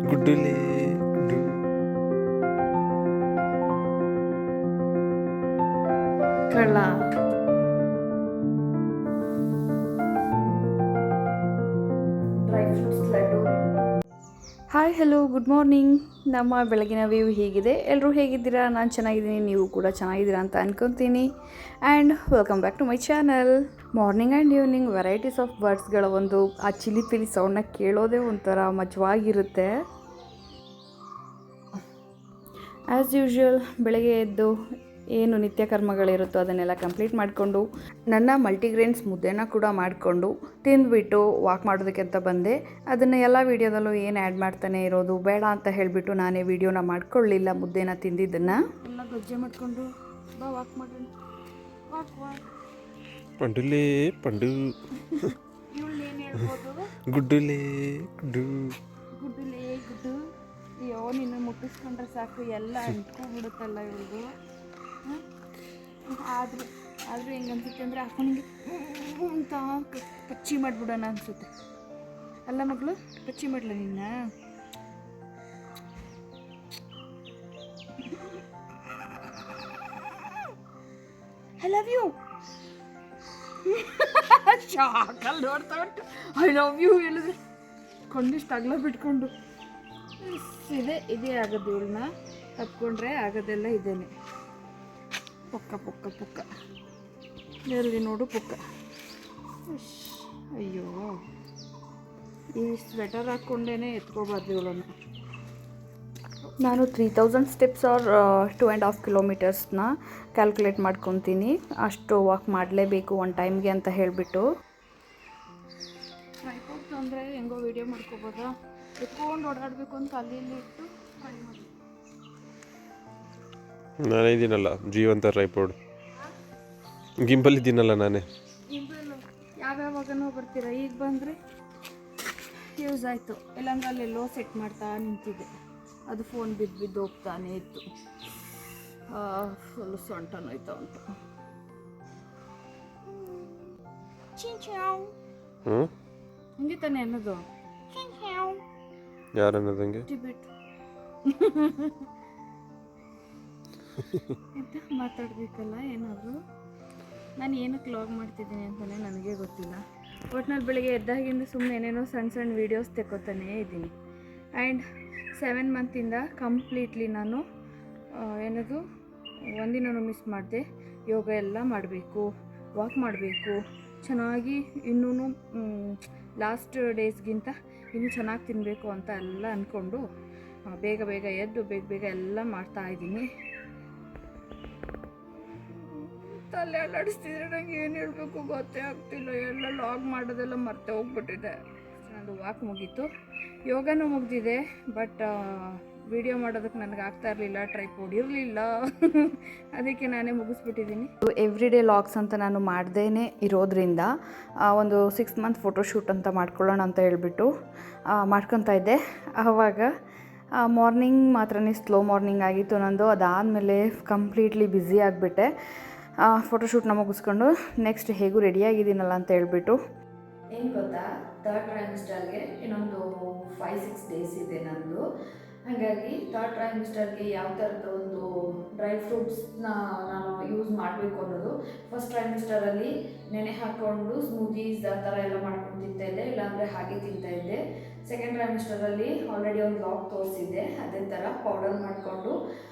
ಗುಡ್ಡುಲೆ ಗುಡ್ಡು. ಕಳ್ಳ dry fruits laddu. Hi hello good morning. ನಮ್ಮ ಬೆಳಗಿನ ವ್ಯೂ ಹೀಗಿದೆ. ಎಲ್ಲರೂ ಹೇಗಿದ್ದೀರಾ? ನಾನು ಚೆನ್ನಾಗಿದ್ದೀನಿ, ನೀವು ಕೂಡ ಚೆನ್ನಾಗಿದ್ದೀರಾ ಅಂತ ಅನ್ಕೊತೀನಿ. And welcome back to my channel. Morning and evening varieties of ಬರ್ಡ್ಸ್ಗಳ ಒಂದು ಆ ಚಿಲಿ ಪಿಲಿ ಸೌಂಡನ್ನ ಕೇಳೋದೇ ಒಂಥರ ಮಜವಾಗಿರುತ್ತೆ. ಆ್ಯಸ್ ಯೂಶ್ವಲ್ ಬೆಳಗ್ಗೆ ಎದ್ದು ಏನು ನಿತ್ಯ ಕರ್ಮಗಳಿರುತ್ತೋ ಅದನ್ನೆಲ್ಲ ಕಂಪ್ಲೀಟ್ ಮಾಡಿಕೊಂಡು ನನ್ನ ಮಲ್ಟಿಗ್ರೇನ್ಸ್ ಮುದ್ದೆನ ಕೂಡ ಮಾಡಿಕೊಂಡು ತಿಂದುಬಿಟ್ಟು ವಾಕ್ ಮಾಡೋದಕ್ಕೆ ಅಂತ ಬಂದೆ. ಅದನ್ನು ಎಲ್ಲ ವೀಡಿಯೋದಲ್ಲೂ ಏನು ಆ್ಯಡ್ ಮಾಡ್ತಾನೆ ಇರೋದು ಬೇಡ ಅಂತ ಹೇಳಿಬಿಟ್ಟು ನಾನೇ ವೀಡಿಯೋನ ಮಾಡ್ಕೊಳ್ಳಿಲ್ಲ. ಮುದ್ದೆನ ತಿಂದಿದ್ದನ್ನು ಎಲ್ಲ ಗಜ್ಜೆ ಮಾಡಿಕೊಂಡು ಬಾ ವಾಕ್ ಮಾಡೋಣ. ವಾಕ್ ವಾಕ್ ಪಂಡುಲೇ ಪಂಡು ಇವಳು ಏನು ಹೇಳ್ಬೋದು? ಗುಡ್ಡುಲೇ ಗುಡ್ಡು. ಗುಡ್ಡುಲೇ ಗುಡ್ಡು. ಅಯ್ಯೋ ನಿನ್ನ ಮುಟ್ಟಿಸ್ಕೊಂಡ್ರೆ ಸಾಕು ಎಲ್ಲ ಅಂಟ್ಕೊಂಡ್ಬಿಡುತ್ತಲ್ಲ ಇವಳು. ಆದರೂ ಹೆಂಗೆ ಅನ್ಸುತ್ತೆ ಅಂದರೆ ಅಪ್ಪನಿಗೆ ಅಂತ ಪಚ್ಚಿ ಮಾಡಿಬಿಡೋಣ ಅನಿಸುತ್ತೆ ಅಲ್ಲ ಮಗಳು? ಪಚ್ಚಿ ಮಾಡಲ ನಿನ್ನ? I love you. ಶಾಕಲ್ಲಿ ನೋಡ್ತಾ ಉಂಟು ಐ ಲವ್ ಯು ಹೇಳಿದ್ರೆ ಕೊಂಡಿಷ್ಟು ಅಗಲ ಬಿಟ್ಕೊಂಡು ಇದೇ ಆಗೋದು. ಇವಳನ್ನ ತಪ್ಕೊಂಡ್ರೆ ಆಗೋದೆಲ್ಲ ಇದೇನೆ. ಪೊಕ್ಕ ಪೊಕ್ಕ ಪೊಕ್ಕ ಎಲ್ಲಿ ನೋಡು ಪೊಕ್ಕ. ಅಯ್ಯೋ ಈ ಸ್ವೆಟರ್ ಹಾಕ್ಕೊಂಡೇ ಎತ್ಕೋಬಾರ್ದು ಇವಳನ್ನು. ನಾನು 3000 ಸ್ಟೆಪ್ಸ್ ಆರ್ 2.5 ಕಿಲೋಮೀಟರ್ಸ್ನ ಕ್ಯಾಲ್ಕುಲೇಟ್ ಮಾಡ್ಕೊತೀನಿ. ಅಷ್ಟು ವಾಕ್ ಮಾಡಲೇಬೇಕು ಒಂದು ಟೈಮ್ಗೆ ಅಂತ ಹೇಳಿಬಿಟ್ಟು. ಟ್ರೈಪಾಡ್ ಅಂದರೆ ಹೆಂಗೋ ವೀಡಿಯೋ ಮಾಡ್ಕೋಬೋದಾ? ಎತ್ಕೊಂಡು ಓಡಾಡಬೇಕು ಅಂತ ಅಲ್ಲಿ ಇಲ್ಲಿ ಇಟ್ಟು ಟ್ರೈ ಮಾಡಿ. ನಾನೇ ಇದ್ದೀನಲ್ಲ ಜೀವಂತ ಟ್ರೈಪಾಡ್. ಗಿಂಬಲ್ ಇದ್ದೀನಲ್ಲ ನಾನೇ. ಯಾವ್ಯಾವಾಗನೂ ಬರ್ತೀರಾ, ಈಗ ಬಂದರೆ ಯೂಸ್ ಆಯಿತು. ಇಲ್ಲಾಂದ್ರೆ ಅಲ್ಲೆಲ್ಲೋ ಸೆಟ್ ಮಾಡ್ತಾ ನಿಂತಿದ್ದೆ, ಅದು ಫೋನ್ ಬಿದ್ದು ಹೋಗ್ತಾನೆ ಇತ್ತು. ಫುಲ್ಲು ಸೊಂಟ ನೋಯ್ತಾ ಉಂಟು. ಹಂಗೆ ತಾನೆ ಅನ್ನೋದು. ಯಾರು ಅನ್ನೋದಂಗೆ ಟಿಬಿಟ್ ಎಂತ ಮಾತಾಡಬೇಕಲ್ಲ ಏನಾದರೂ. ನಾನು ಏನಕ್ಕೆ ಲಾಗ್ ಮಾಡ್ತಿದ್ದೀನಿ ಅಂತಲೇ ನನಗೆ ಗೊತ್ತಿಲ್ಲ. ಒಟ್ನಲ್ಲಿ ಬೆಳಿಗ್ಗೆ ಎದ್ದಾಗಿಂದ ಸುಮ್ಮನೆ ಏನೇನೋ ಸಣ್ಣ ಸಣ್ಣ ವೀಡಿಯೋಸ್ ತೆಕ್ಕೋತಾನೇ ಇದ್ದೀನಿ. ಆ್ಯಂಡ್ 7 ಮಂತಿಂದ ಕಂಪ್ಲೀಟ್ಲಿ ನಾನು ಏನದು ಒಂದಿನೂ ಮಿಸ್ ಮಾಡಿದೆ. ಯೋಗ ಎಲ್ಲ ಮಾಡಬೇಕು, ವಾಕ್ ಮಾಡಬೇಕು, ಚೆನ್ನಾಗಿ ಇನ್ನೂ ಲಾಸ್ಟ್ ಡೇಸ್ಗಿಂತ ಇನ್ನೂ ಚೆನ್ನಾಗಿ ತಿನ್ನಬೇಕು ಅಂತ ಎಲ್ಲ ಅಂದ್ಕೊಂಡು ಬೇಗ ಬೇಗ ಎದ್ದು ಬೇಗ ಎಲ್ಲ ಮಾಡ್ತಾಯಿದ್ದೀನಿ. ತಲೆ ಅಲ್ಲಾಡಿಸ್ತಿದ್ರೆ ನಂಗೆ ಏನು ಹೇಳಬೇಕು ಗೊತ್ತೇ ಆಗ್ತಿಲ್ಲ. ಎಲ್ಲ ಲಾಗ್ ಮಾಡೋದೆಲ್ಲ ಮರ್ತೇ ಹೋಗ್ಬಿಟ್ಟಿದೆ. ನಂದು ವಾಕ್ ಮುಗೀತು, ಯೋಗನೂ ಮುಗಿದಿದೆ. ಬಟ್ ವಿಡಿಯೋ ಮಾಡೋದಕ್ಕೆ ನನಗೆ ಆಗ್ತಾ ಇರಲಿಲ್ಲ, ಟ್ರೈಪಾಡ್ ಇರಲಿಲ್ಲ. ಅದಕ್ಕೆ ನಾನೇ ಮುಗಿಸ್ಬಿಟ್ಟಿದ್ದೀನಿ. ಎವ್ರಿ ಡೇ ಲಾಗ್ಸ್ ಅಂತ ನಾನು ಮಾಡ್ದೇ ಇರೋದ್ರಿಂದ ಒಂದು 6 ಮಂತ್ ಫೋಟೋಶೂಟ್ ಅಂತ ಮಾಡ್ಕೊಳ್ಳೋಣ ಅಂತ ಹೇಳ್ಬಿಟ್ಟು ಮಾಡ್ಕೊತಾ ಇದ್ದೆ. ಆವಾಗ ಮಾರ್ನಿಂಗ್ ಮಾತ್ರನೇ ಸ್ಲೋ ಮಾರ್ನಿಂಗ್ ಆಗಿತ್ತು ನಂದು. ಅದಾದಮೇಲೆ ಕಂಪ್ಲೀಟ್ಲಿ ಬ್ಯುಸಿ ಆಗಿಬಿಟ್ಟೆ. ಫೋಟೋಶೂಟ್ನ ಮುಗಿಸ್ಕೊಂಡು ನೆಕ್ಸ್ಟ್ ಹೇಗೂ ರೆಡಿಯಾಗಿದ್ದೀನಲ್ಲ ಅಂತ ಹೇಳ್ಬಿಟ್ಟು ಏನು ಗೊತ್ತಾ, 3rd ಟ್ರೈಮಿಸ್ಟರ್ಗೆ ಇನ್ನೊಂದು 5-6 ಡೇಸ್ ಇದೆ ನಂದು. ಹಾಗಾಗಿ 3rd ಟ್ರೈಮಿಸ್ಟರ್ಗೆ ಯಾವ ಥರದ ಒಂದು ಡ್ರೈ ಫ್ರೂಟ್ಸ್ನ ನಾನು ಯೂಸ್ ಮಾಡಬೇಕು ಅನ್ನೋದು. ಫಸ್ಟ್ ಟ್ರೈಮಿಸ್ಟರಲ್ಲಿ ನೆನೆ ಹಾಕ್ಕೊಂಡು ಸ್ಮೂದೀಸ್ ಆ ಥರ ಎಲ್ಲ ಮಾಡ್ಕೊಂಡು ತಿಂತಾಯಿದ್ದೆ, ಇಲ್ಲಾಂದರೆ ಹಾಗೆ ತಿಂತಾಯಿದ್ದೆ. ಸೆಕೆಂಡ್ ಟ್ರೈಮಿಸ್ಟರಲ್ಲಿ ಆಲ್ರೆಡಿ ಒಂದು ಲಾಗ್ ತೋರಿಸಿದ್ದೆ, ಅದೇ ಥರ ಪೌಡರ್ ಮಾಡಿಕೊಂಡು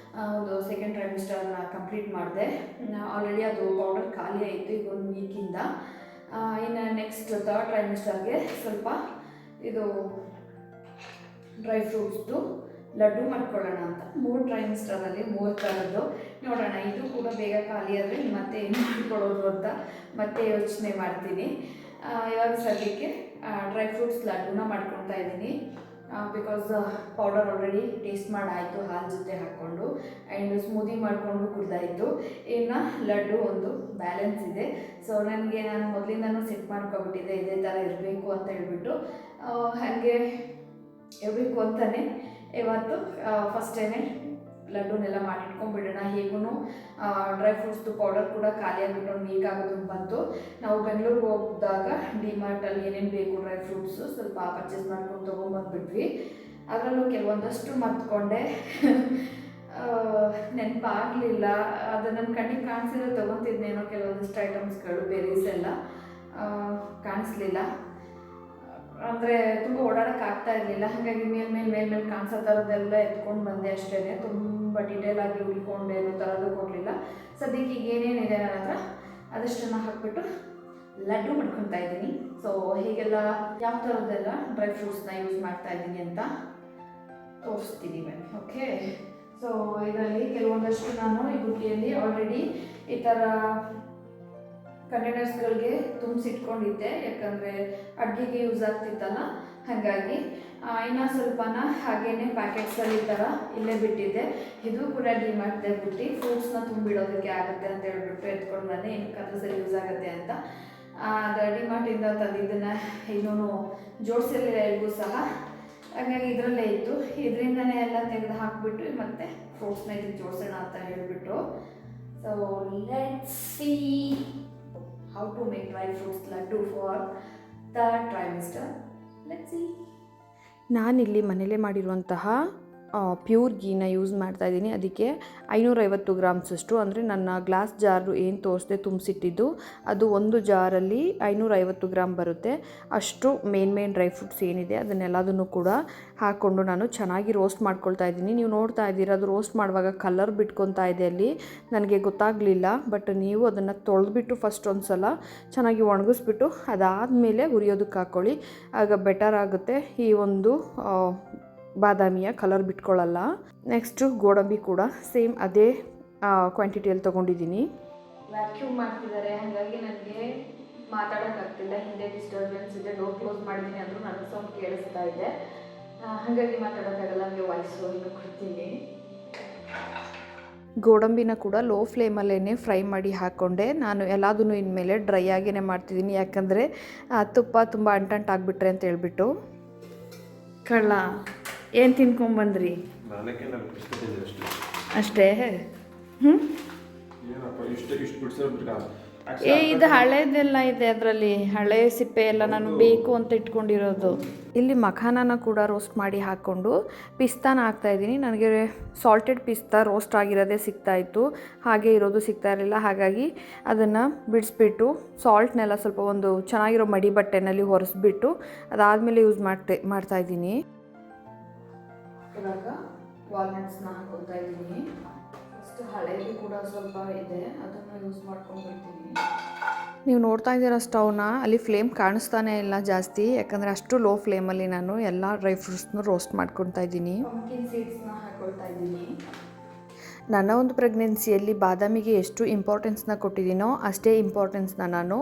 ಒಂದು ಸೆಕೆಂಡ್ ಟ್ರೈಮಿಸ್ಟರ್ನ ಕಂಪ್ಲೀಟ್ ಮಾಡಿದೆ. ಆಲ್ರೆಡಿ ಅದು ಪೌಡರ್ ಖಾಲಿ ಆಯಿತು ಈಗ 1 ವೀಕಿಂದ. ಇನ್ನು ನೆಕ್ಸ್ಟ್ 3rd ಟ್ರೈಮಿಸ್ಟರ್ಗೆ ಸ್ವಲ್ಪ ಇದು ಡ್ರೈ ಫ್ರೂಟ್ಸ್ದು ಲಡ್ಡು ಮಾಡ್ಕೊಳ್ಳೋಣ ಅಂತ. 3 ಟ್ರೈಮಿಸ್ಟರಲ್ಲಿ 3 ಥರದ್ದು ನೋಡೋಣ. ಇದು ಕೂಡ ಬೇಗ ಖಾಲಿ ಆದರೆ ಮತ್ತೆ ಏನು ಮಾಡ್ಕೊಳ್ಳೋದು ಅಂತ ಮತ್ತೆ ಯೋಚನೆ ಮಾಡ್ತೀನಿ. ಇವಾಗ ಸದ್ಯಕ್ಕೆ ಡ್ರೈ ಫ್ರೂಟ್ಸ್ ಲಡ್ಡುನ ಮಾಡ್ಕೊತಾ ಇದ್ದೀನಿ. ಬಿಕಾಸ್ ಪೌಡರ್ ಆಲ್ರೆಡಿ ಟೇಸ್ಟ್ ಮಾಡಾಯಿತು ಹಾಲು ಜೊತೆ ಹಾಕ್ಕೊಂಡು. ಆ್ಯಂಡ್ ಸ್ಮೂದಿ ಮಾಡಿಕೊಂಡು ಕುಡ್ದಾಯಿತು. ಇನ್ನು ಲಡ್ಡು ಒಂದು ಬ್ಯಾಲೆನ್ಸ್ ಇದೆ. ಸೊ ನಾನು ಮೊದಲಿಂದನೂ ಸೆಟ್ ಮಾಡ್ಕೊಬಿಟ್ಟಿದ್ದೆ ಇದೇ ಥರ ಇರಬೇಕು ಅಂತ ಹೇಳ್ಬಿಟ್ಟು. ಹಾಗೆ ಇರಬೇಕು ಅಂತಲೇ ಇವತ್ತು ಫಸ್ಟ್ ಟೈಮೇ ಲಡ್ಡುನೆಲ್ಲ ಮಾಡಿಟ್ಕೊಂಡ್ಬಿಡೋಣ. ಹೇಗೂ ಡ್ರೈ ಫ್ರೂಟ್ಸ್ದು ಪೌಡರ್ ಕೂಡ ಖಾಲಿ ಆಗಿಬಿಟ್ಟು ಒಂದು ವೀಕ್ ಆಗೋದು ಬಂತು. ನಾವು ಬೆಂಗಳೂರಿಗೆ ಹೋಗಿದಾಗ ಡಿಮಾರ್ಟಲ್ಲಿ ಏನೇನು ಬೇಕು ಡ್ರೈ ಫ್ರೂಟ್ಸು ಸ್ವಲ್ಪ ಪರ್ಚೇಸ್ ಮಾಡ್ಕೊಂಡು ತೊಗೊಂಬಂದ್ಬಿಟ್ವಿ. ಅದರಲ್ಲೂ ಕೆಲವೊಂದಷ್ಟು ಮರ್ತ್ಕೊಂಡೆ, ನೆನಪಾಗಲಿಲ್ಲ. ಅದು ನನ್ನ ಕಣ್ಣಿಗೆ ಕಾಣಿಸಿದ್ರೆ ತೊಗೊತಿದ್ನೇನೋ ಕೆಲವೊಂದಷ್ಟು ಐಟಮ್ಸ್ಗಳು ಬೇರೀಸ್ ಎಲ್ಲ ಕಾಣಿಸ್ಲಿಲ್ಲ. ಅಂದರೆ ತುಂಬ ಓಡಾಡೋಕ್ಕಾಗ್ತಾ ಇರಲಿಲ್ಲ. ಹಾಗಾಗಿ ಮೇಲ್ಮೇಲೆ ಕಾಣಿಸೋ ಥರದ್ದೆಲ್ಲ ಎತ್ಕೊಂಡು ಬಂದೆ ಅಷ್ಟೇ. ತುಂಬ ಡೀಟೇಲಾಗಿ ಉಳ್ಕೊಂಡು ಏನೋ ಥರದ್ದು ಕೊಡಲಿಲ್ಲ. ಸದ್ಯಕ್ಕೆ ಈಗ ಏನೇನಿದೆ ನನ್ನ ಹತ್ರ ಅದಷ್ಟನ್ನು ಹಾಕ್ಬಿಟ್ಟು ಲಡ್ಡು ಮಾಡ್ಕೊತಾ ಇದ್ದೀನಿ. ಸೊ ಹೀಗೆಲ್ಲ ಯಾವ ಥರದ್ದೆಲ್ಲ ಡ್ರೈ ಫ್ರೂಟ್ಸ್ನ ಯೂಸ್ ಮಾಡ್ತಾ ಇದ್ದೀನಿ ಅಂತ ತೋರಿಸ್ತೀನಿ ಮ್ಯಾಮ್. ಓಕೆ, ಸೊ ಇದರಲ್ಲಿ ಕೆಲವೊಂದಷ್ಟು ನಾನು ಈ ಬುಟ್ಟಿಯಲ್ಲಿ ಆಲ್ರೆಡಿ ಈ ಥರ ಕಂಟೈನರ್ಸ್ಗಳಿಗೆ ತುಂಬಿಸಿಟ್ಕೊಂಡಿದ್ದೆ, ಯಾಕಂದರೆ ಅಡುಗೆಗೆ ಯೂಸ್ ಆಗ್ತಿತ್ತಲ್ಲ. ಹಾಗಾಗಿ ಇನ್ನೂ ಸ್ವಲ್ಪನ ಹಾಗೇ ಪ್ಯಾಕೆಟ್ಸಲ್ಲಿ ಈ ಥರ ಇಲ್ಲೇ ಬಿಟ್ಟಿದ್ದೆ. ಇದು ಕೂಡ ಡಿಮಾರ್ಟ್ದೆ ಬುಟ್ಟಿ, ಫ್ರೂಟ್ಸ್ನ ತುಂಬಿಡೋದಕ್ಕೆ ಆಗುತ್ತೆ ಅಂತ ಹೇಳ್ಬಿಟ್ಟು ಎತ್ಕೊಂಡು ಬಂದೆ, ಏನಕ್ಕಾದ್ರೂ ಸರಿ ಯೂಸ್ ಆಗುತ್ತೆ ಅಂತ. ಅದು ಡಿಮಾರ್ಟಿಂದ ತಂದಿದ್ದನ್ನು ಇನ್ನೂ ಜೋಡಿಸಿರಲಿಲ್ಲ ಎಲ್ಗೂ ಸಹ. ಹಾಗಾಗಿ ಇದರಲ್ಲೇ ಇತ್ತು, ಇದರಿಂದನೇ ಎಲ್ಲ ತೆಗೆದು ಹಾಕಿಬಿಟ್ಟು ಮತ್ತೆ ಫ್ರೂಟ್ಸ್ನ ಇದಕ್ಕೆ ಜೋಡಿಸೋಣ ಅಂತ ಹೇಳಿಬಿಟ್ಟು. So let's see how to make dry fruits laddu for the trimester. Let's see. ನಾನಿಲ್ಲಿ ಮನೇಲೇ ಮಾಡಿರುವಂತಹ ಪ್ಯೂರ್ ಗೀನ ಯೂಸ್ ಮಾಡ್ತಾ ಇದ್ದೀನಿ. ಅದಕ್ಕೆ 550 ಗ್ರಾಮ್ಸಷ್ಟು, ಅಂದರೆ ನನ್ನ ಗ್ಲಾಸ್ ಜಾರು ಏನು ತೋರಿಸ್ದೆ ತುಂಬಿಸಿಟ್ಟಿದ್ದು ಅದು ಒಂದು ಜಾರಲ್ಲಿ 550 ಗ್ರಾಮ್ ಬರುತ್ತೆ. ಅಷ್ಟು ಮೇನ್ ಡ್ರೈ ಫ್ರೂಟ್ಸ್ ಏನಿದೆ ಅದನ್ನೆಲ್ಲದನ್ನು ಕೂಡ ಹಾಕ್ಕೊಂಡು ನಾನು ಚೆನ್ನಾಗಿ ರೋಸ್ಟ್ ಮಾಡ್ಕೊಳ್ತಾ ಇದ್ದೀನಿ. ನೀವು ನೋಡ್ತಾ ಇದ್ದೀರಾ, ಅದು ರೋಸ್ಟ್ ಮಾಡುವಾಗ ಕಲರ್ ಬಿಟ್ಕೊತಾ ಇದೆ, ಅಲ್ಲಿ ನನಗೆ ಗೊತ್ತಾಗಲಿಲ್ಲ. ಬಟ್ ನೀವು ಅದನ್ನು ತೊಳೆದ್ಬಿಟ್ಟು ಫಸ್ಟ್ ಒಂದು ಸಲ ಚೆನ್ನಾಗಿ ಒಣಗಿಸ್ಬಿಟ್ಟು ಅದಾದಮೇಲೆ ಹುರಿಯೋದಕ್ಕೆ ಹಾಕ್ಕೊಳ್ಳಿ, ಆಗ ಬೆಟರ್ ಆಗುತ್ತೆ. ಈ ಒಂದು ಬಾದಾಮಿಯ ಕಲರ್ ಬಿಟ್ಕೊಳ್ಳಲ್ಲ. ನೆಕ್ಸ್ಟು ಗೋಡಂಬಿ ಕೂಡ ಸೇಮ್ ಅದೇ ಕ್ವಾಂಟಿಟಿಯಲ್ಲಿ ತೊಗೊಂಡಿದ್ದೀನಿ. ವ್ಯಾಕ್ಯೂಮ್ ಮಾಡ್ತಿದ್ದಾರೆ, ಹಾಗಾಗಿ ನನಗೆ ಮಾತಾಡೋಕ್ಕಾಗ್ತಿಲ್ಲ. ಹಿಂದೆ ಡಿಸ್ಟರ್ಬೆನ್ಸ್ ಇದೆ, ಡೋರ್ ಕ್ಲೋಸ್ ಮಾಡಿದ್ದೀನಿ ಅಂದರೂ ನನಗೆ ಸೌಂಡ್ ಕೇಳಿಸ್ತಾ ಇದೆ. ಹಾಗಾಗಿ ಮಾತಾಡೋಕ್ಕಾಗಲ್ಲ, ನನಗೆ ವಾಯ್ಸು ಇನ್ನು ಕೊಡ್ತೀನಿ. ಗೋಡಂಬಿನ ಕೂಡ ಲೋ ಫ್ಲೇಮಲ್ಲೇ ಫ್ರೈ ಮಾಡಿ ಹಾಕ್ಕೊಂಡೆ. ನಾನು ಎಲ್ಲದನ್ನು ಇನ್ಮೇಲೆ ಡ್ರೈ ಆಗೇ ಮಾಡ್ತಿದ್ದೀನಿ, ಯಾಕಂದರೆ ತುಪ್ಪ ತುಂಬ ಅಂಟಂಟಾಗ್ಬಿಟ್ರೆ ಅಂತ ಹೇಳ್ಬಿಟ್ಟು. ಕಳ್ಳ ಏನು ತಿನ್ಕೊಂಬಂದ್ರಿ? ಅಷ್ಟೇ. ಇದು ಹಳೇದೆಲ್ಲ ಇದೆ, ಅದರಲ್ಲಿ ಹಳೆ ಸಿಪ್ಪೆ ಎಲ್ಲ ನಾನು ಬೇಕು ಅಂತ ಇಟ್ಕೊಂಡಿರೋದು. ಇಲ್ಲಿ ಮಖಾನನ ಕೂಡ ರೋಸ್ಟ್ ಮಾಡಿ ಹಾಕ್ಕೊಂಡು ಪಿಸ್ತಾನ ಹಾಕ್ತಾಯಿದ್ದೀನಿ. ನನಗೆ ಸಾಲ್ಟೆಡ್ ಪಿಸ್ತಾ ರೋಸ್ಟ್ ಆಗಿರೋದೇ ಸಿಗ್ತಾಯಿತ್ತು, ಹಾಗೆ ಇರೋದು ಸಿಗ್ತಾ ಇರಲಿಲ್ಲ. ಹಾಗಾಗಿ ಅದನ್ನು ಬಿಡಿಸ್ಬಿಟ್ಟು ಸಾಲ್ಟ್ನೆಲ್ಲ ಸ್ವಲ್ಪ ಒಂದು ಚೆನ್ನಾಗಿರೋ ಮಡಿ ಬಟ್ಟೆನಲ್ಲಿ ಒರೆಸ್ಬಿಟ್ಟು ಅದಾದಮೇಲೆ ಯೂಸ್ ಮಾಡ್ತಾಯಿದ್ದೀನಿ. ಇವಾಗ ವಾಲ್ನಟ್ಸ್ನ ಹಾಕೊತಾ ಇದ್ದೀನಿ. ಫಸ್ಟ್ ಹಳೇದು ಕೂಡ ಸ್ವಲ್ಪ ಇದೆ, ಅದನ್ನು ಯೂಸ್ ಮಾಡ್ಕೊಂಡ್ಬಿಡ್ತೀನಿ. ನೀವು ನೋಡ್ತಾ ಇದ್ದೀರಾ ಸ್ಟವ್ನ, ಅಲ್ಲಿ ಫ್ಲೇಮ್ ಕಾಣಿಸ್ತಾನೆ ಇಲ್ಲ ಜಾಸ್ತಿ, ಯಾಕಂದರೆ ಅಷ್ಟು ಲೋ ಫ್ಲೇಮಲ್ಲಿ ನಾನು ಎಲ್ಲ ಡ್ರೈ ಫ್ರೂಟ್ಸ್ನ ರೋಸ್ಟ್ ಮಾಡ್ಕೊತಾ ಇದ್ದೀನಿ. ಪಂಪ್ಕಿನ್ ಸೀಡ್ಸ್ನ ಹಾಕೊಳ್ತಾ ಇದ್ದೀನಿ. ನನ್ನ ಒಂದು ಪ್ರೆಗ್ನೆನ್ಸಿಯಲ್ಲಿ ಬಾದಾಮಿಗೆ ಎಷ್ಟು ಇಂಪಾರ್ಟೆನ್ಸ್ನ ಕೊಟ್ಟಿದ್ದೀನೋ ಅಷ್ಟೇ ಇಂಪಾರ್ಟೆನ್ಸ್ನ ನಾನು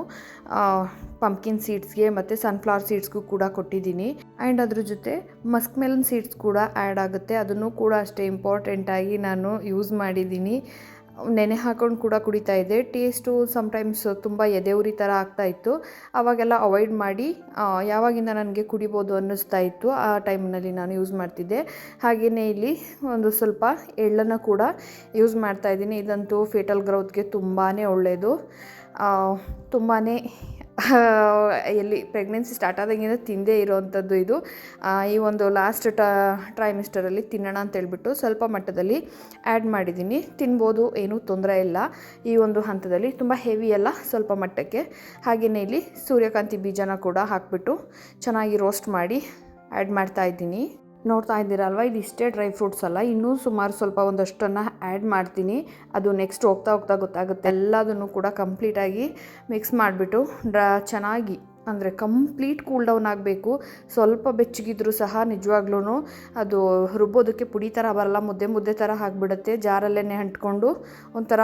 ಪಂಪ್ಕಿನ್ ಸೀಡ್ಸ್ಗೆ ಮತ್ತು ಸನ್ಫ್ಲವರ್ ಸೀಡ್ಸ್ಗೂ ಕೂಡ ಕೊಟ್ಟಿದ್ದೀನಿ. ಆ್ಯಂಡ್ ಅದ್ರ ಜೊತೆ ಮಸ್ಕ್ ಮೆಲನ್ ಸೀಡ್ಸ್ ಕೂಡ ಆ್ಯಡ್ ಆಗುತ್ತೆ, ಅದನ್ನು ಕೂಡ ಅಷ್ಟೇ ಇಂಪಾರ್ಟೆಂಟಾಗಿ ನಾನು ಯೂಸ್ ಮಾಡಿದ್ದೀನಿ. ನೆನೆ ಹಾಕೊಂಡು ಕೂಡ ಕುಡಿತಾ ಇದ್ದೆ. ಟೇಸ್ಟು ಸಮ್ಟೈಮ್ಸ್ ತುಂಬ ಎದೆಯುರಿ ಥರ ಆಗ್ತಾಯಿತ್ತು, ಆವಾಗೆಲ್ಲ ಅವಾಯ್ಡ್ ಮಾಡಿ ಯಾವಾಗಿಂದ ನನಗೆ ಕುಡಿಬೋದು ಅನ್ನಿಸ್ತಾ ಇತ್ತು ಆ ಟೈಮ್ನಲ್ಲಿ ನಾನು ಯೂಸ್ ಮಾಡ್ತಿದ್ದೆ. ಹಾಗೆಯೇ ಇಲ್ಲಿ ಒಂದು ಸ್ವಲ್ಪ ಎಳ್ಳನ್ನು ಕೂಡ ಯೂಸ್ ಮಾಡ್ತಾಯಿದ್ದೀನಿ. ಇದಂತೂ ಫೇಟಲ್ ಗ್ರೋತ್ಗೆ ತುಂಬಾ ಒಳ್ಳೆಯದು. ತುಂಬಾ ಎಲ್ಲಿ ಪ್ರೆಗ್ನೆನ್ಸಿ ಸ್ಟಾರ್ಟ್ ಆದಾಗಿಂದ ತಿಂದೇ ಇರೋವಂಥದ್ದು ಇದು. ಈ ಒಂದು ಲಾಸ್ಟ್ ಟ್ರೈಮಿಸ್ಟರಲ್ಲಿ ತಿನ್ನೋಣ ಅಂತೇಳ್ಬಿಟ್ಟು ಸ್ವಲ್ಪ ಮಟ್ಟದಲ್ಲಿ ಆ್ಯಡ್ ಮಾಡಿದ್ದೀನಿ. ತಿನ್ಬೋದು, ಏನೂ ತೊಂದರೆ ಇಲ್ಲ ಈ ಒಂದು ಹಂತದಲ್ಲಿ. ತುಂಬ ಹೆವಿ ಅಲ್ಲ, ಸ್ವಲ್ಪ ಮಟ್ಟಕ್ಕೆ. ಹಾಗೆಯೇ ಇಲ್ಲಿ ಸೂರ್ಯಕಾಂತಿ ಬೀಜನ ಕೂಡ ಹಾಕಿಬಿಟ್ಟು ಚೆನ್ನಾಗಿ ರೋಸ್ಟ್ ಮಾಡಿ ಆ್ಯಡ್ ಮಾಡ್ತಾಯಿದ್ದೀನಿ. ನೋಡ್ತಾ ಇದ್ದೀರಲ್ವ, ಇದಿಷ್ಟೇ ಡ್ರೈ ಫ್ರೂಟ್ಸ್ ಅಲ್ಲ, ಇನ್ನೂ ಸುಮಾರು ಸ್ವಲ್ಪ ಒಂದಷ್ಟನ್ನು ಆ್ಯಡ್ ಮಾಡ್ತೀನಿ. ಅದು ನೆಕ್ಸ್ಟ್ ಹೋಗ್ತಾ ಗೊತ್ತಾಗುತ್ತೆ. ಎಲ್ಲದನ್ನು ಕೂಡ ಕಂಪ್ಲೀಟಾಗಿ ಮಿಕ್ಸ್ ಮಾಡಿಬಿಟ್ಟು ಚೆನ್ನಾಗಿ, ಅಂದರೆ ಕಂಪ್ಲೀಟ್ ಕೂಲ್ ಡೌನ್ ಆಗಬೇಕು. ಸ್ವಲ್ಪ ಬೆಚ್ಚಗಿದ್ರೂ ಸಹ ನಿಜವಾಗ್ಲೂ ಅದು ರುಬ್ಬೋದಕ್ಕೆ ಪುಡಿ ಥರ ಬರಲ್ಲ, ಮುದ್ದೆ ಥರ ಆಗಿಬಿಡುತ್ತೆ. ಜಾರಲ್ಲೇ ಅಂಟ್ಕೊಂಡು ಒಂಥರ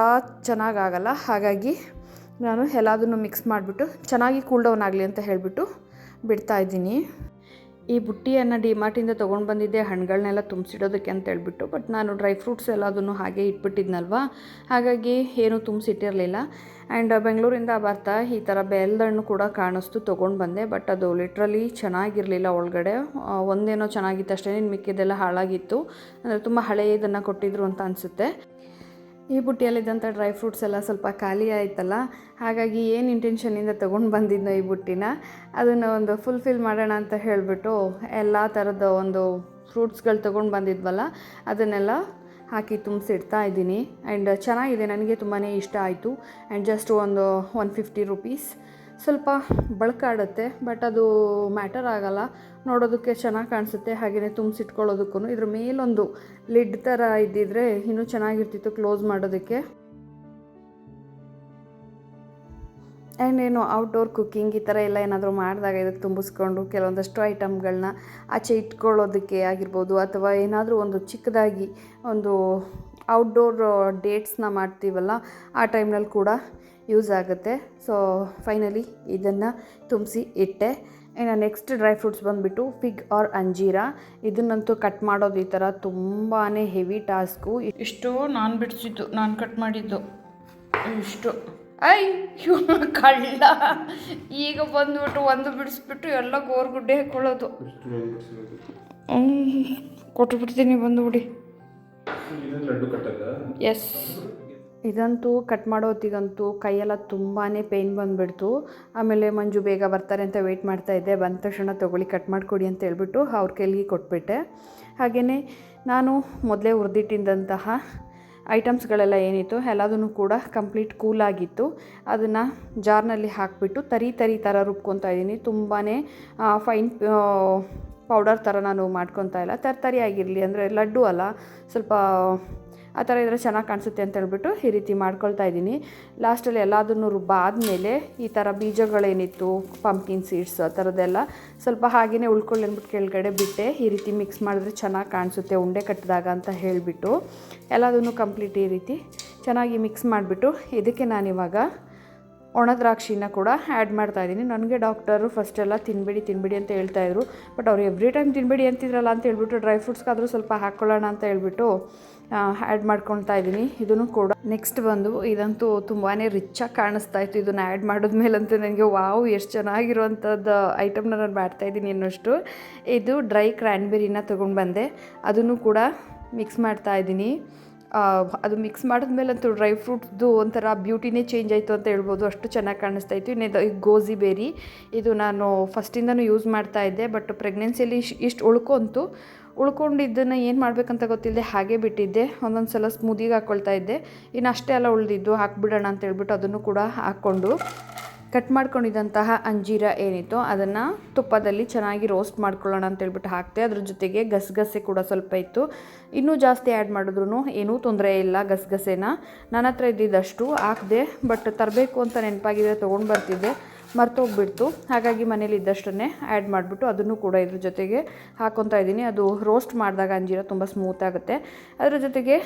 ಚೆನ್ನಾಗಾಗಲ್ಲ. ಹಾಗಾಗಿ ನಾನು ಎಲ್ಲದನ್ನು ಮಿಕ್ಸ್ ಮಾಡಿಬಿಟ್ಟು ಚೆನ್ನಾಗಿ ಕೂಲ್ ಡೌನ್ ಆಗಲಿ ಅಂತ ಹೇಳಿಬಿಟ್ಟು ಬಿಡ್ತಾಯಿದ್ದೀನಿ. ಈ ಬುಟ್ಟಿಯನ್ನು ಡಿಮಾರ್ಟಿಂದ ತೊಗೊಂಡು ಬಂದಿದ್ದೆ ಹಣ್ಣುಗಳನ್ನೆಲ್ಲ ತುಂಬಿಸಿಡೋದಕ್ಕೆ ಅಂತ ಹೇಳ್ಬಿಟ್ಟು. ಬಟ್ ನಾನು ಡ್ರೈ ಫ್ರೂಟ್ಸ್ ಎಲ್ಲದನ್ನು ಹಾಗೆ ಇಟ್ಬಿಟ್ಟಿದ್ನಲ್ವ, ಹಾಗಾಗಿ ಏನೂ ತುಂಬಿಸಿಟ್ಟಿರಲಿಲ್ಲ. ಆ್ಯಂಡ್ ಬೆಂಗಳೂರಿಂದ ಬರ್ತಾ ಈ ಥರ ಬೆಲ್ಲದ ಹಣ್ಣು ಕೂಡ ಕಾಣಿಸ್ತು, ತೊಗೊಂಡು ಬಂದೆ. ಬಟ್ ಅದು ಲಿಟ್ರಲಿ ಚೆನ್ನಾಗಿರಲಿಲ್ಲ. ಒಳಗಡೆ ಒಂದೇನೋ ಚೆನ್ನಾಗಿತ್ತು ಅಷ್ಟೇ, ಇನ್ನು ಮಿಕ್ಕಿದ್ದೆಲ್ಲ ಹಾಳಾಗಿತ್ತು. ಅಂದರೆ ತುಂಬ ಹಳೆಯದನ್ನು ಕೊಟ್ಟಿದ್ರು ಅಂತ ಅನಿಸುತ್ತೆ. ಈ ಬುಟ್ಟಿಯಲ್ಲಿದ್ದಂಥ ಡ್ರೈ ಫ್ರೂಟ್ಸ್ ಎಲ್ಲ ಸ್ವಲ್ಪ ಖಾಲಿ ಆಯ್ತಲ್ಲ, ಹಾಗಾಗಿ ಏನು ಇಂಟೆನ್ಷನಿಂದ ತೊಗೊಂಡು ಬಂದಿದ್ನೋ ಈ ಬುಟ್ಟಿನ, ಅದನ್ನು ಒಂದು ಫುಲ್ಫಿಲ್ ಮಾಡೋಣ ಅಂತ ಹೇಳಿಬಿಟ್ಟು ಎಲ್ಲ ಥರದ ಒಂದು ಫ್ರೂಟ್ಸ್ಗಳು ತೊಗೊಂಡು ಬಂದಿದ್ವಲ್ಲ ಅದನ್ನೆಲ್ಲ ಹಾಕಿ ತುಂಬಿಸಿಡ್ತಾ ಇದ್ದೀನಿ. ಆ್ಯಂಡ್ ಚೆನ್ನಾಗಿದೆ, ನನಗೆ ತುಂಬಾ ಇಷ್ಟ ಆಯಿತು. ಆ್ಯಂಡ್ ಜಸ್ಟ್ ಒಂದು 150 ರುಪೀಸ್. ಸ್ವಲ್ಪ ಬಳಕಾಡುತ್ತೆ, ಬಟ್ ಅದು ಮ್ಯಾಟರ್ ಆಗಲ್ಲ, ನೋಡೋದಕ್ಕೆ ಚೆನ್ನಾಗಿ ಕಾಣಿಸುತ್ತೆ. ಹಾಗೆಯೇ ತುಂಬಿಸಿಟ್ಕೊಳ್ಳೋದಕ್ಕೂ ಇದ್ರ ಮೇಲೊಂದು ಲಿಡ್ ಥರ ಇದ್ದಿದ್ರೆ ಇನ್ನೂ ಚೆನ್ನಾಗಿರ್ತಿತ್ತು ಕ್ಲೋಸ್ ಮಾಡೋದಕ್ಕೆ. ಆ್ಯಂಡ್ ಏನು ಔಟ್ಡೋರ್ ಕುಕ್ಕಿಂಗ್ ಈ ಥರ ಎಲ್ಲ ಏನಾದರೂ ಮಾಡಿದಾಗ ಇದಕ್ಕೆ ತುಂಬಿಸ್ಕೊಂಡು ಕೆಲವೊಂದಷ್ಟು ಐಟಮ್ಗಳನ್ನ ಆಚೆ ಇಟ್ಕೊಳ್ಳೋದಕ್ಕೆ ಆಗಿರ್ಬೋದು, ಅಥವಾ ಏನಾದರೂ ಒಂದು ಚಿಕ್ಕದಾಗಿ ಒಂದು ಔಟ್ಡೋರ್ ಡೇಟ್ಸ್ನ ಮಾಡ್ತೀವಲ್ಲ ಆ ಟೈಮ್ನಲ್ಲಿ ಕೂಡ ಯೂಸ್ ಆಗುತ್ತೆ. ಸೊ ಫೈನಲಿ ಇದನ್ನು ತುಂಬಿಸಿ ಇಟ್ಟೆ. ಇನ್ನು ನೆಕ್ಸ್ಟ್ ಡ್ರೈ ಫ್ರೂಟ್ಸ್ ಬಂದುಬಿಟ್ಟು ಫಿಗ್ ಆರ್ ಅಂಜೀರ. ಇದನ್ನಂತೂ ಕಟ್ ಮಾಡೋದು ಈ ಥರ ತುಂಬಾ ಹೆವಿ ಟಾಸ್ಕು. ಇಷ್ಟು ನಾನು ಬಿಡಿಸಿದ್ದು, ನಾನು ಕಟ್ ಮಾಡಿದ್ದು ಇಷ್ಟು. ಕಳ್ಳ ಈಗ ಬಂದುಬಿಟ್ಟು ಒಂದು ಬಿಡಿಸ್ಬಿಟ್ಟು ಎಲ್ಲ ಗೋರ್ಗುಡ್ಡೆ ಹಾಕ್ಕೊಳ್ಳೋದು. ಕೊಟ್ಟುಬಿಡ್ತೀನಿ, ಬಂದುಬಿಡಿ. ಎಸ್, ಇದಂತೂ ಕಟ್ ಮಾಡೋತ್ತಿಗಂತೂ ಕೈಯೆಲ್ಲ ತುಂಬಾ ಪೇಯ್ನ್ ಬಂದುಬಿಡ್ತು. ಆಮೇಲೆ ಮಂಜು ಬೇಗ ಬರ್ತಾರೆ ಅಂತ ವೆಯ್ಟ್ ಮಾಡ್ತಾಯಿದ್ದೆ. ಬಂದ ತಕ್ಷಣ ತೊಗೊಳ್ಳಿ ಕಟ್ ಮಾಡಿಕೊಡಿ ಅಂತ ಹೇಳ್ಬಿಟ್ಟು ಅವ್ರ ಕೈಲಿಗೆ ಕೊಟ್ಬಿಟ್ಟೆ. ಹಾಗೆಯೇ ನಾನು ಮೊದಲೇ ಹುರಿದಿಟ್ಟಿದ್ದಂತಹ ಐಟಮ್ಸ್ಗಳೆಲ್ಲ ಏನಿತ್ತು ಎಲ್ಲದನ್ನು ಕೂಡ ಕಂಪ್ಲೀಟ್ ಕೂಲಾಗಿತ್ತು. ಅದನ್ನು ಜಾರ್ನಲ್ಲಿ ಹಾಕಿಬಿಟ್ಟು ತರಿ ಥರ ರುಬ್ಕೊತಾ ಇದ್ದೀನಿ. ತುಂಬಾ ಫೈನ್ ಪೌಡರ್ ಥರ ನಾನು ಮಾಡ್ಕೊತಾ ಇಲ್ಲ, ತರಿ ಆಗಿರಲಿ, ಅಂದರೆ ಲಡ್ಡು ಅಲ್ಲ, ಸ್ವಲ್ಪ ಆ ಥರ ಇದ್ದರೆ ಚೆನ್ನಾಗಿ ಕಾಣಿಸುತ್ತೆ ಅಂತ ಹೇಳ್ಬಿಟ್ಟು ಈ ರೀತಿ ಮಾಡ್ಕೊಳ್ತಾ ಇದ್ದೀನಿ. ಲಾಸ್ಟಲ್ಲಿ ಎಲ್ಲದನ್ನು ರುಬ್ಬಾದಮೇಲೆ ಈ ಥರ ಬೀಜಗಳೇನಿತ್ತು, ಪಂಪ್ಕಿನ್ ಸೀಡ್ಸ್ ಆ ಥರದ್ದೆಲ್ಲ ಸ್ವಲ್ಪ ಹಾಗೆಯೇ ಉಳ್ಕೊಳ್ಳಿ ಅಂದ್ಬಿಟ್ಟು ಕೆಳಗಡೆ ಬಿಟ್ಟೆ. ಈ ರೀತಿ ಮಿಕ್ಸ್ ಮಾಡಿದ್ರೆ ಚೆನ್ನಾಗಿ ಕಾಣಿಸುತ್ತೆ ಉಂಡೆ ಕಟ್ಟಿದಾಗ ಅಂತ ಹೇಳಿಬಿಟ್ಟು ಎಲ್ಲದನ್ನು ಕಂಪ್ಲೀಟ್ ಈ ರೀತಿ ಚೆನ್ನಾಗಿ ಮಿಕ್ಸ್ ಮಾಡಿಬಿಟ್ಟು ಇದಕ್ಕೆ ನಾನಿವಾಗ ಒಣ ದ್ರಾಕ್ಷಿನ ಕೂಡ ಆ್ಯಡ್ ಮಾಡ್ತಾಯಿದ್ದೀನಿ. ನನಗೆ ಡಾಕ್ಟರು ಫಸ್ಟೆಲ್ಲ ತಿನ್ನಬೇಡಿ ಅಂತ ಹೇಳ್ತಾಯಿದ್ರು. ಬಟ್ ಅವ್ರು ಎವ್ರಿ ಟೈಮ್ ತಿನ್ನಬೇಡಿ ಅಂತಿದ್ರಲ್ಲ ಅಂತ ಹೇಳ್ಬಿಟ್ಟು ಡ್ರೈ ಫ್ರೂಟ್ಸ್ಗಾದರೂ ಸ್ವಲ್ಪ ಹಾಕ್ಕೊಳ್ಳೋಣ ಅಂತ ಹೇಳ್ಬಿಟ್ಟು ಆ್ಯಡ್ ಮಾಡ್ಕೊಳ್ತಾ ಇದ್ದೀನಿ. ಇದನ್ನು ಕೂಡ ನೆಕ್ಸ್ಟ್ ಬಂದು ಇದಂತೂ ತುಂಬಾ ರಿಚ್ಚಾಗಿ ಕಾಣಿಸ್ತಾ ಇತ್ತು. ಇದನ್ನು ಆ್ಯಡ್ ಮಾಡಿದ್ಮೇಲಂತೂ ನನಗೆ ವಾವ್ ಎಷ್ಟು ಚೆನ್ನಾಗಿರುವಂಥದ್ದು ಐಟಮ್ನ ನಾನು ಮಾಡ್ತಾಯಿದ್ದೀನಿ ಅನ್ನೋಷ್ಟು. ಇದು ಡ್ರೈ ಕ್ರ್ಯಾನ್ಬೆರಿನ ತೊಗೊಂಡು ಬಂದೆ, ಅದನ್ನು ಕೂಡ ಮಿಕ್ಸ್ ಮಾಡ್ತಾಯಿದ್ದೀನಿ. ಅದು ಮಿಕ್ಸ್ ಮಾಡಿದ್ಮೇಲಂತೂ ಡ್ರೈ ಫ್ರೂಟ್ಸ್ದು ಒಂಥರ ಬ್ಯೂಟಿನೇ ಚೇಂಜ್ ಆಯಿತು ಅಂತ ಹೇಳ್ಬೋದು, ಅಷ್ಟು ಚೆನ್ನಾಗಿ ಕಾಣಿಸ್ತಾ ಇತ್ತು. ಇನ್ನೇದು ಗೋಜಿ ಬೇರಿ, ಇದು ನಾನು ಫಸ್ಟಿಂದನೂ ಯೂಸ್ ಮಾಡ್ತಾಯಿದ್ದೆ. ಬಟ್ ಪ್ರೆಗ್ನೆನ್ಸಿಯಲ್ಲಿ ಇಷ್ಟು ಉಳ್ಕೊಂಡಿದ್ದನ್ನು ಏನು ಮಾಡಬೇಕಂತ ಗೊತ್ತಿಲ್ಲದೆ ಹಾಗೆ ಬಿಟ್ಟಿದ್ದೆ. ಒಂದೊಂದು ಸಲ ಸ್ಮೂದಿಗೆ ಹಾಕ್ಕೊಳ್ತಾ ಇದ್ದೆ. ಇನ್ನು ಅಷ್ಟೇ ಎಲ್ಲ ಉಳಿದಿದ್ದು ಹಾಕ್ಬಿಡೋಣ ಅಂತ ಹೇಳ್ಬಿಟ್ಟು ಅದನ್ನು ಕೂಡ ಹಾಕ್ಕೊಂಡು ಕಟ್ ಮಾಡ್ಕೊಂಡಿದ್ದಂತಹ ಅಂಜೀರ ಏನಿತ್ತು ಅದನ್ನು ತುಪ್ಪದಲ್ಲಿ ಚೆನ್ನಾಗಿ ರೋಸ್ಟ್ ಮಾಡ್ಕೊಳ್ಳೋಣ ಅಂತ ಹೇಳ್ಬಿಟ್ಟು ಹಾಕ್ತೆ. ಅದ್ರ ಜೊತೆಗೆ ಗಸಗಸೆ ಕೂಡ ಸ್ವಲ್ಪ ಇತ್ತು. ಇನ್ನೂ ಜಾಸ್ತಿ ಆ್ಯಡ್ ಮಾಡಿದ್ರು ಏನೂ ತೊಂದರೆ ಇಲ್ಲ. ಗಸಗಸೆನ ನನ್ನ ಹತ್ರ ಇದ್ದಿದ್ದಷ್ಟು ಹಾಕಿದೆ. ಬಟ್ ತರಬೇಕು ಅಂತ ನೆನಪಾಗಿದ್ರೆ ತೊಗೊಂಡು ಬರ್ತಿದ್ದೆ, ಮರ್ತೋಗ್ಬಿಡ್ತು. ಹಾಗಾಗಿ ಮನೇಲಿ ಇದ್ದಷ್ಟನ್ನೇ ಆ್ಯಡ್ ಮಾಡಿಬಿಟ್ಟು ಅದನ್ನು ಕೂಡ ಇದ್ರ ಜೊತೆಗೆ ಹಾಕ್ಕೊತಾ ಇದ್ದೀನಿ. ಅದು ರೋಸ್ಟ್ ಮಾಡಿದಾಗ ಅಂಜೀರ ತುಂಬ ಸ್ಮೂತ್ ಆಗುತ್ತೆ. ಅದರ ಜೊತೆಗೆ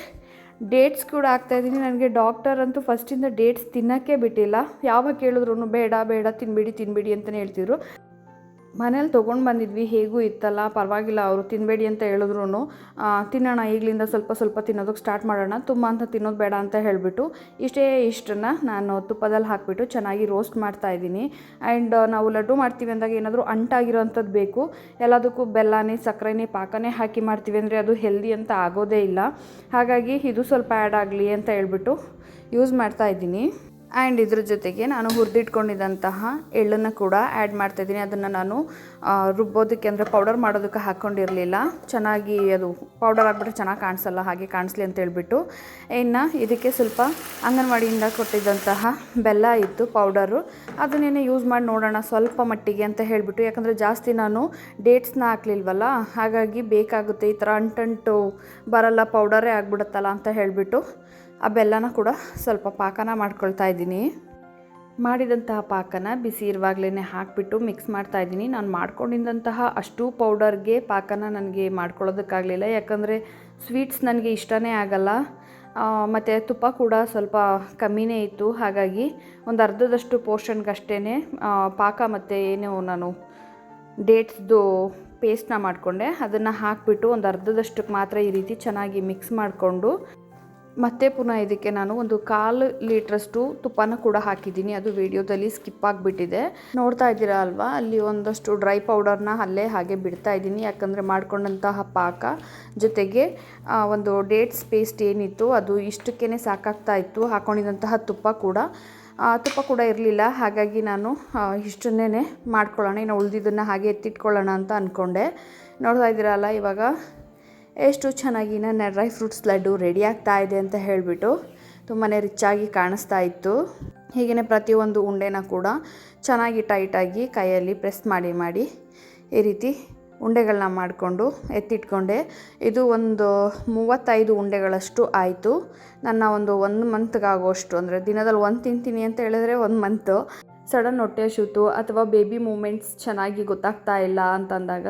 ಡೇಟ್ಸ್ ಕೂಡ ಹಾಕ್ತಾಯಿದ್ದೀನಿ. ನನಗೆ ಡಾಕ್ಟರ್ ಅಂತೂ ಫಸ್ಟಿಂದ ಡೇಟ್ಸ್ ತಿನ್ನೋಕ್ಕೆ ಬಿಟ್ಟಿಲ್ಲ. ಯಾವಾಗ ಕೇಳಿದ್ರು ಬೇಡ ತಿನ್ನಬೇಡಿ ಅಂತಲೇ ಹೇಳ್ತಿದ್ರು. ಮನೇಲಿ ತೊಗೊಂಡು ಬಂದಿದ್ವಿ, ಹೇಗೂ ಇತ್ತಲ್ಲ, ಪರವಾಗಿಲ್ಲ, ಅವರು ತಿನ್ನಬೇಡಿ ಅಂತ ಹೇಳಿದ್ರು ತಿನ್ನೋಣ, ಈಗಲಿಂದ ಸ್ವಲ್ಪ ತಿನ್ನೋದಕ್ಕೆ ಸ್ಟಾರ್ಟ್ ಮಾಡೋಣ, ತುಂಬ ಅಂತ ತಿನ್ನೋದು ಬೇಡ ಅಂತ ಹೇಳಿಬಿಟ್ಟು ಇಷ್ಟನ್ನು ನಾನು ತುಪ್ಪದಲ್ಲಿ ಹಾಕಿಬಿಟ್ಟು ಚೆನ್ನಾಗಿ ರೋಸ್ಟ್ ಮಾಡ್ತಾಯಿದ್ದೀನಿ. ಆ್ಯಂಡ್ ನಾವು ಲಡ್ಡು ಮಾಡ್ತೀವಿ ಅಂದಾಗ ಏನಾದರೂ ಅಂಟಾಗಿರೋವಂಥದ್ದು ಬೇಕು. ಎಲ್ಲದಕ್ಕೂ ಬೆಲ್ಲನೇ ಸಕ್ಕರೆನೇ ಪಾಕನೇ ಹಾಕಿ ಮಾಡ್ತೀವಿ ಅಂದರೆ ಅದು ಹೆಲ್ದಿ ಅಂತ ಆಗೋದೇ ಇಲ್ಲ. ಹಾಗಾಗಿ ಇದು ಸ್ವಲ್ಪ ಆ್ಯಡ್ ಆಗಲಿ ಅಂತ ಹೇಳ್ಬಿಟ್ಟು ಯೂಸ್ ಮಾಡ್ತಾಯಿದ್ದೀನಿ. ಆ್ಯಂಡ್ ಇದ್ರ ಜೊತೆಗೆ ನಾನು ಹುರಿದಿಟ್ಕೊಂಡಿದ್ದಂತಹ ಎಳ್ಳನ್ನು ಕೂಡ ಆ್ಯಡ್ ಮಾಡ್ತಾಯಿದ್ದೀನಿ. ಅದನ್ನು ನಾನು ರುಬ್ಬೋದಕ್ಕೆ ಅಂದರೆ ಪೌಡರ್ ಮಾಡೋದಕ್ಕೆ ಹಾಕ್ಕೊಂಡಿರಲಿಲ್ಲ. ಚೆನ್ನಾಗಿ ಅದು ಪೌಡರ್ ಆಗಿಬಿಟ್ರೆ ಚೆನ್ನಾಗಿ ಕಾಣಿಸಲ್ಲ, ಹಾಗೆ ಕಾಣಿಸ್ಲಿ ಅಂತ ಹೇಳ್ಬಿಟ್ಟು. ಇನ್ನು ಇದಕ್ಕೆ ಸ್ವಲ್ಪ ಅಂಗನವಾಡಿಯಿಂದ ಕೊಟ್ಟಿದ್ದಂತಹ ಬೆಲ್ಲ ಇತ್ತು ಪೌಡರು, ಅದನ್ನೇ ಯೂಸ್ ಮಾಡಿ ನೋಡೋಣ ಸ್ವಲ್ಪ ಮಟ್ಟಿಗೆ ಅಂತ ಹೇಳಿಬಿಟ್ಟು. ಯಾಕಂದರೆ ಜಾಸ್ತಿ ನಾನು ಡೇಟ್ಸ್ನ ಹಾಕ್ಲಿಲ್ವಲ್ಲ, ಹಾಗಾಗಿ ಬೇಕಾಗುತ್ತೆ, ಈ ಥರ ಅಂಟಂಟು ಬರಲ್ಲ, ಪೌಡರೇ ಆಗಿಬಿಡುತ್ತಲ್ಲ ಅಂತ ಹೇಳಿಬಿಟ್ಟು ಆ ಬೆಲ್ಲನ ಕೂಡ ಸ್ವಲ್ಪ ಪಾಕನ ಮಾಡ್ಕೊಳ್ತಾ ಇದ್ದೀನಿ. ಮಾಡಿದಂತಹ ಪಾಕನ ಬಿಸಿ ಇರುವಾಗಲೇ ಹಾಕಿಬಿಟ್ಟು ಮಿಕ್ಸ್ ಮಾಡ್ತಾಯಿದ್ದೀನಿ. ನಾನು ಮಾಡ್ಕೊಂಡಿದ್ದಂತಹ ಅಷ್ಟು ಪೌಡರ್ಗೆ ಪಾಕನ ನನಗೆ ಮಾಡ್ಕೊಳ್ಳೋದಕ್ಕಾಗಲಿಲ್ಲ, ಯಾಕಂದರೆ ಸ್ವೀಟ್ಸ್ ನನಗೆ ಇಷ್ಟನೇ ಆಗಲ್ಲ. ಮತ್ತು ತುಪ್ಪ ಕೂಡ ಸ್ವಲ್ಪ ಕಮ್ಮಿನೇ ಇತ್ತು. ಹಾಗಾಗಿ ಒಂದು ಅರ್ಧದಷ್ಟು ಪೋರ್ಷನ್ಗಷ್ಟೇ ಪಾಕ ಮತ್ತು ಏನು ನಾನು ಡೇಟ್ಸ್ದು ಪೇಸ್ಟ್ನ ಮಾಡಿಕೊಂಡೆ. ಅದನ್ನು ಹಾಕಿಬಿಟ್ಟು ಒಂದು ಅರ್ಧದಷ್ಟಕ್ಕೆ ಮಾತ್ರ ಈ ರೀತಿ ಚೆನ್ನಾಗಿ ಮಿಕ್ಸ್ ಮಾಡಿಕೊಂಡು ಮತ್ತೆ ಪುನಃ ಇದಕ್ಕೆ ನಾನು ಒಂದು 1/4 ಲೀಟ್ರಷ್ಟು ತುಪ್ಪನ ಕೂಡ ಹಾಕಿದ್ದೀನಿ. ಅದು ವಿಡಿಯೋದಲ್ಲಿ ಸ್ಕಿಪ್ ಆಗಿಬಿಟ್ಟಿದೆ. ನೋಡ್ತಾ ಇದ್ದೀರಾ ಅಲ್ವಾ, ಅಲ್ಲಿ ಒಂದಷ್ಟು ಡ್ರೈ ಪೌಡರ್ನ ಅಲ್ಲೇ ಹಾಗೆ ಬಿಡ್ತಾ ಇದ್ದೀನಿ. ಯಾಕಂದರೆ ಮಾಡ್ಕೊಂಡಂತಹ ಪಾಕ ಜೊತೆಗೆ ಒಂದು ಡೇಟ್ಸ್ ಪೇಸ್ಟ್ ಏನಿತ್ತು ಅದು ಇಷ್ಟಕ್ಕೇ ಸಾಕಾಗ್ತಾ ಇತ್ತು. ಹಾಕ್ಕೊಂಡಿದ್ದಂತಹ ತುಪ್ಪ ಕೂಡ ಇರಲಿಲ್ಲ. ಹಾಗಾಗಿ ನಾನು ಇಷ್ಟನ್ನೇ ಮಾಡ್ಕೊಳ್ಳೋಣ, ಇನ್ನು ಉಳಿದಿದ್ದನ್ನು ಹಾಗೆ ಎತ್ತಿಟ್ಕೊಳ್ಳೋಣ ಅಂತ ಅಂದ್ಕೊಂಡೆ. ನೋಡ್ತಾ ಇದ್ದೀರಲ್ಲ ಇವಾಗ ಎಷ್ಟು ಚೆನ್ನಾಗಿ ನನ್ನ ಡ್ರೈ ಫ್ರೂಟ್ಸ್ ಲಡ್ಡು ರೆಡಿ ಆಗ್ತಾ ಇದೆ ಅಂತ ಹೇಳಿಬಿಟ್ಟು ತುಂಬಾ ರಿಚ್ಚಾಗಿ ಕಾಣಿಸ್ತಾ ಇತ್ತು. ಹೀಗೆಯೇ ಪ್ರತಿಯೊಂದು ಉಂಡೆನ ಕೂಡ ಚೆನ್ನಾಗಿ ಟೈಟಾಗಿ ಕೈಯಲ್ಲಿ ಪ್ರೆಸ್ ಮಾಡಿ ಈ ರೀತಿ ಉಂಡೆಗಳನ್ನ ಮಾಡಿಕೊಂಡು ಎತ್ತಿಟ್ಕೊಂಡೆ. ಇದು ಒಂದು 35 ಉಂಡೆಗಳಷ್ಟು ಆಯಿತು. ನನ್ನ ಒಂದು 1 ಮಂತ್ಗಾಗೋಷ್ಟು, ಅಂದರೆ ದಿನದಲ್ಲಿ 1 ತಿಂತೀನಿ ಅಂತ ಹೇಳಿದ್ರೆ 1 ಮಂತು. ಸಡನ್ ಹೊಟ್ಟೆ ಶೂತು ಅಥವಾ ಬೇಬಿ ಮೂಮೆಂಟ್ಸ್ ಚೆನ್ನಾಗಿ ಗೊತ್ತಾಗ್ತಾ ಇಲ್ಲ ಅಂತಂದಾಗ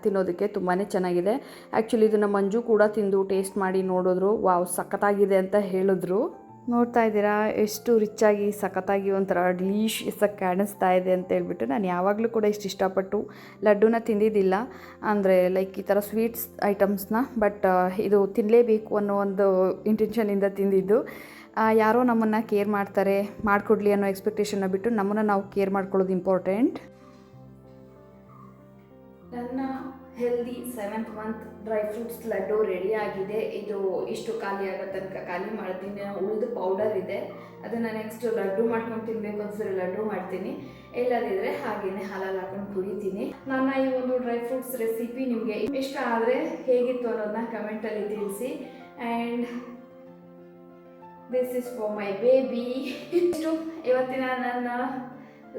ತಿನ್ನೋದಕ್ಕೆ ತುಂಬಾ ಚೆನ್ನಾಗಿದೆ. ಆ್ಯಕ್ಚುಲಿ ಇದನ್ನು ಮಂಜು ಕೂಡ ತಿಂದು ಟೇಸ್ಟ್ ಮಾಡಿ ನೋಡಿದ್ರು, ವಾವ್ ಸಖತ್ತಾಗಿದೆ ಅಂತ ಹೇಳಿದ್ರು. ನೋಡ್ತಾ ಇದ್ದೀರಾ ಎಷ್ಟು ರಿಚ್ಚಾಗಿ ಸಖತ್ತಾಗಿ ಒಂಥರ ಡಿಲೀಷಿಯಸ್ಸಾಗಿ ಕಾಣಿಸ್ತಾ ಇದೆ ಅಂತ ಹೇಳ್ಬಿಟ್ಟು. ನಾನು ಯಾವಾಗಲೂ ಕೂಡ ಇಷ್ಟು ಇಷ್ಟಪಟ್ಟು ಲಡ್ಡುನ ತಿಂದಿದ್ದಿಲ್ಲ, ಅಂದರೆ ಲೈಕ್ ಈ ಥರ ಸ್ವೀಟ್ಸ್ ಐಟಮ್ಸ್ನ. ಬಟ್ ಇದು ತಿನ್ನಲೇಬೇಕು ಅನ್ನೋ ಒಂದು ಇಂಟೆನ್ಷನಿಂದ ತಿಂದಿದ್ದು. ಯಾರೋ ನಮ್ಮನ್ನು ಕೇರ್ ಮಾಡ್ತಾರೆ, ಮಾಡಿಕೊಡ್ಲಿ ಅನ್ನೋ ಎಕ್ಸ್ಪೆಕ್ಟೇಷನ್ನ ಬಿಟ್ಟು ನಮ್ಮನ್ನು ನಾವು ಕೇರ್ ಮಾಡ್ಕೊಳ್ಳೋದು ಇಂಪಾರ್ಟೆಂಟ್. ನನ್ನ healthy 7th month dry fruits laddu ready ಆಗಿದೆ. ಇದು ಇಷ್ಟು ಖಾಲಿ ಆಗೋ ತನಕ ಖಾಲಿ ಮಾಡ್ತೀನಿ. ಉಳಿದು ಪೌಡರ್ ಇದೆ, ಅದನ್ನು ನೆಕ್ಸ್ಟ್ ಲಡ್ಡು ಮಾಡ್ಕೊಂಡು ತಿನ್ನಬೇಕು ಅನ್ಸಿದ್ರೆ ಲಡ್ಡು ಮಾಡ್ತೀನಿ, ಇಲ್ಲದಿದ್ದರೆ ಹಾಗೆಯೇ ಹಾಲಲ್ಲಿ ಹಾಕೊಂಡು ಕುಡಿತೀನಿ. ನನ್ನ ಈ ಒಂದು ಡ್ರೈ ಫ್ರೂಟ್ಸ್ ರೆಸಿಪಿ ನಿಮಗೆ ಇಷ್ಟ ಆದರೆ ಹೇಗಿತ್ತು ಅನ್ನೋದನ್ನ ಕಮೆಂಟಲ್ಲಿ ತಿಳಿಸಿ. And this is for my baby. ಇಷ್ಟು ಇವತ್ತಿನ ನನ್ನ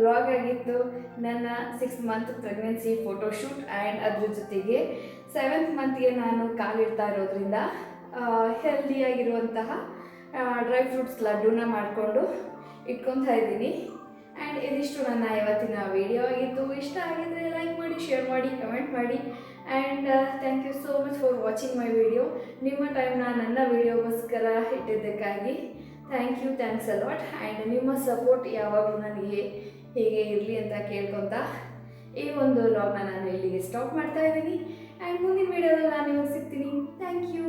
ವ್ಲಾಗ್ ಆಗಿತ್ತು. ನನ್ನ 6th month pregnancy photoshoot and ಅದ್ರ ಜೊತೆಗೆ 7th ಮಂತ್ಗೆ ನಾನು ಕಾಲಿಡ್ತಾ ಇರೋದ್ರಿಂದ ಹೆಲ್ದಿಯಾಗಿರುವಂತಹ ಡ್ರೈ ಫ್ರೂಟ್ಸ್ ಲಡ್ಡುನ ಮಾಡಿಕೊಂಡು ಇಟ್ಕೊತಾ ಇದ್ದೀನಿ. ಆ್ಯಂಡ್ ಇದಿಷ್ಟು ನನ್ನ ಇವತ್ತಿನ ವಿಡಿಯೋ ಆಗಿತ್ತು. ಇಷ್ಟ ಆಗಿದ್ದರೆ ಲೈಕ್ ಮಾಡಿ, ಶೇರ್ ಮಾಡಿ, ಕಮೆಂಟ್ ಮಾಡಿ. And thank you so much for watching my video. ನಿಮ್ಮ ಟೈಮ್ನ ನನ್ನ ವಿಡಿಯೋಗೋಸ್ಕರ ಇಟ್ಟಿದ್ದಕ್ಕಾಗಿ ಥ್ಯಾಂಕ್ಸ್ ಅ ಲಾಟ್. ಆ್ಯಂಡ್ ನಿಮ್ಮ ಸಪೋರ್ಟ್ ಯಾವಾಗಲೂ ನನಗೆ ಹೀಗೆ ಇರಲಿ ಅಂತ ಕೇಳ್ಕೊತಾ ಈ ಒಂದು ವ್ಲಾಗ್ನ ನಾನು ಇಲ್ಲಿಗೆ ಸ್ಟಾಪ್ ಮಾಡ್ತಾ ಇದ್ದೀನಿ. ಆ್ಯಂಡ್ ಮುಂದಿನ ವಿಡಿಯೋದಲ್ಲಿ ನಾನು ನಿಮಗೆ ಸಿಗ್ತೀನಿ. Thank you.